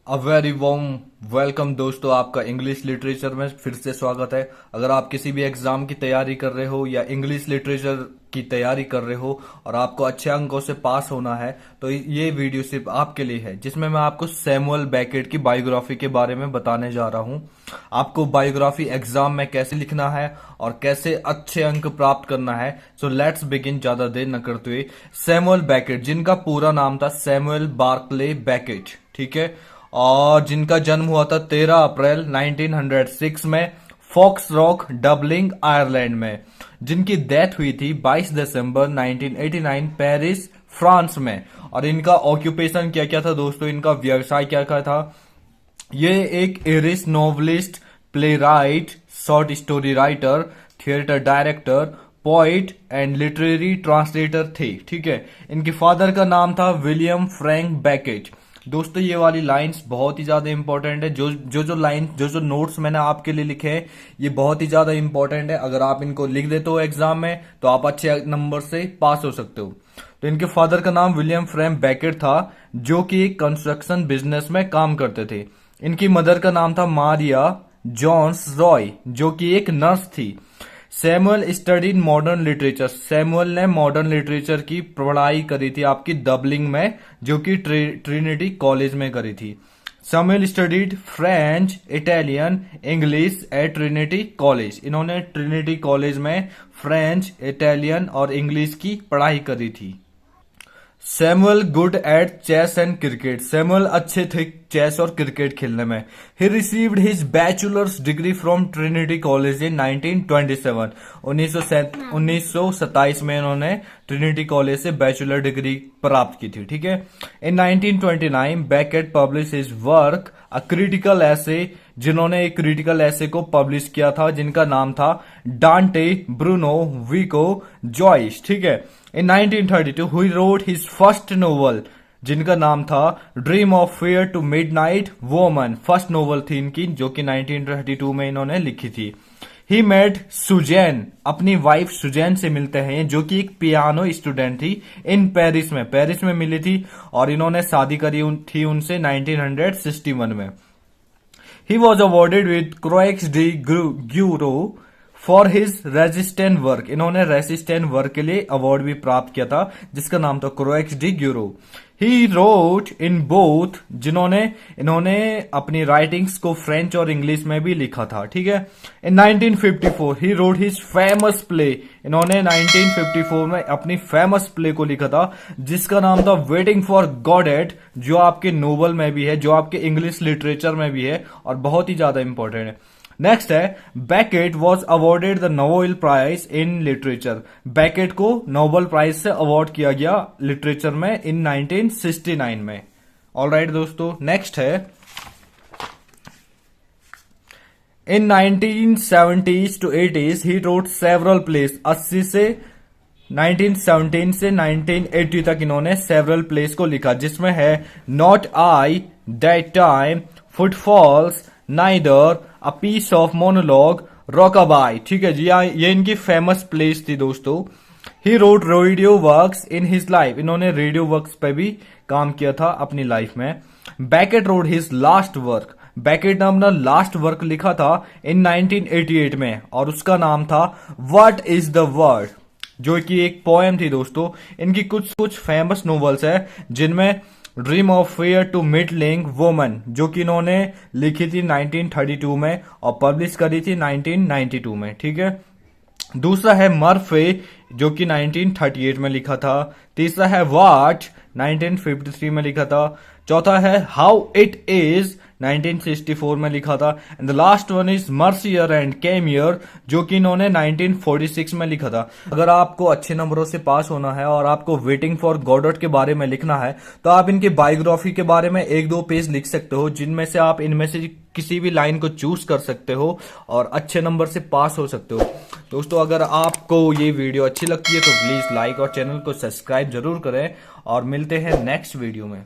A very warm welcome दोस्तों, आपका English literature में फिर से स्वागत है। अगर आप किसी भी एग्जाम की तैयारी कर रहे हो या इंग्लिश लिटरेचर की तैयारी कर रहे हो और आपको अच्छे अंकों से पास होना है तो ये वीडियो सिर्फ आपके लिए है, जिसमें मैं आपको सैमुअल बेकेट की बायोग्राफी के बारे में बताने जा रहा हूँ। आपको बायोग्राफी एग्जाम में कैसे लिखना है और कैसे अच्छे अंक प्राप्त करना है। सो लेट्स बिगिन, ज्यादा देर न करते हुए। सैमुअल बेकेट, जिनका पूरा नाम था सैमुअल बार्कले बेकेट, ठीक है, और जिनका जन्म हुआ था 13 अप्रैल 1906 में फॉक्स रॉक, डबलिंग, आयरलैंड में। जिनकी डेथ हुई थी 22 दिसंबर 1989 पेरिस, फ्रांस में। और इनका ऑक्यूपेशन क्या क्या था दोस्तों, इनका व्यवसाय क्या क्या था। ये एक Irish novelist, playwright, short story writer, theatre director, poet and literary translator थे, ठीक है। इनके फादर का नाम था विलियम फ्रैंक बेकेट। दोस्तों ये वाली लाइंस बहुत ही ज्यादा इंपॉर्टेंट है। जो नोट्स मैंने आपके लिए लिखे हैं ये बहुत ही ज्यादा इंपॉर्टेंट है। अगर आप इनको लिख देते हो एग्जाम में तो आप अच्छे नंबर से पास हो सकते हो। तो इनके फादर का नाम विलियम फ्रैंक बेकेट था, जो कि कंस्ट्रक्शन बिजनेस में काम करते थे। इनकी मदर का नाम था मारिया जॉन्स रॉय, जो कि एक नर्स थी। Samuel studied modern literature, Samuel ने मॉडर्न लिटरेचर की पढ़ाई करी थी आपकी डबलिंग में, जो कि ट्रिनिटी कॉलेज में करी थी। Samuel studied French, Italian, English at Trinity college. इन्होंने ट्रिनिटी कॉलेज में फ्रेंच, इटालियन और इंग्लिश की पढ़ाई करी थी। Samuel good at chess and cricket, Samuel अच्छे थे चेस और क्रिकेट खेलने में। He received his bachelors degree from Trinity college in 1927, 1927 में इन्होंने ट्रिनिटी कॉलेज से बैचलर डिग्री प्राप्त की थी, ठीक है। In 1929 Beckett publish his work a critical ऐसे, जिन्होंने एक क्रिटिकल ऐसे को पब्लिश किया था जिनका नाम था डांटे ब्रूनो विको जॉइस, ठीक है। In 1932 he wrote his first novel, जिनका नाम था dream of fair to midnight woman. First novel थी इनकी, जो कि 1932 में इन्होंने लिखी थी। ही मेट सुजैन, अपनी वाइफ सुजैन से मिलते हैं, जो कि एक पियानो स्टूडेंट थी इन पेरिस में मिली थी और इन्होंने शादी करी थी उनसे 1961 में। He was awarded with croix de guerre for his resistant work. इन्होंने रेजिस्टेंट वर्क के लिए अवार्ड भी प्राप्त किया था, जिसका नाम था croix de guerre. He wrote in both, इन्होंने अपनी राइटिंग्स को फ्रेंच और इंग्लिश में भी लिखा था, ठीक है। इन 1954 ही रोट हिज फेमस प्ले, इन्होंने 1954 में अपनी फेमस प्ले को लिखा था, जिसका नाम था वेटिंग फॉर गॉडेट, जो आपके नोवेल में भी है, जो आपके इंग्लिश लिटरेचर में भी है और बहुत ही ज्यादा इंपॉर्टेंट है। नेक्स्ट है Beckett was awarded the Nobel prize in literature. Beckett को नोबेल प्राइज से अवार्ड किया गया लिटरेचर में इन 1969 में। ऑलराइट दोस्तों, नेक्स्ट है इन 1970s to 80s he wrote several place. 80 से 1917 से 1980 तक इन्होंने सेवरल प्लेस को लिखा, जिसमें है not I, that time, footfalls, neither, a piece of monologue, rockaby, ठीक है जी। ये इनकी फेमस प्लेस थी दोस्तों। He wrote radio works in his life, इन्होंने रेडियो वर्क्स पे भी काम किया था अपनी लाइफ में। Beckett wrote his last work, Beckett ने अपना लास्ट वर्क लिखा था इन 1988 में और उसका नाम था व्हाट इज द वर्ड, जो कि एक पोएम थी दोस्तों। इनकी कुछ फेमस नोवेल्स है, जिनमें dream of fair to middling woman, जो कि इन्होंने लिखी थी 1932 में और पब्लिश करी थी 1992 में, ठीक है। दूसरा है मर्फे, जो कि 1938 में लिखा था। तीसरा है वाट, 1953 में लिखा था। चौथा है हाउ इट इज, 1964 में लिखा था। And the last one is Mercier and Camier, जो कि इन्होंने 1946 में लिखा था। अगर आपको अच्छे नंबरों से पास होना है और आपको वेटिंग फॉर गॉडॉट के बारे में लिखना है तो आप इनकी बायोग्राफी के बारे में 1-2 पेज लिख सकते हो, जिनमें से आप इनमें से किसी भी लाइन को चूज कर सकते हो और अच्छे नंबर से पास हो सकते हो। दोस्तों अगर आपको ये वीडियो अच्छी लगती है तो प्लीज लाइक और चैनल को सब्सक्राइब जरूर करें और मिलते हैं नेक्स्ट वीडियो में।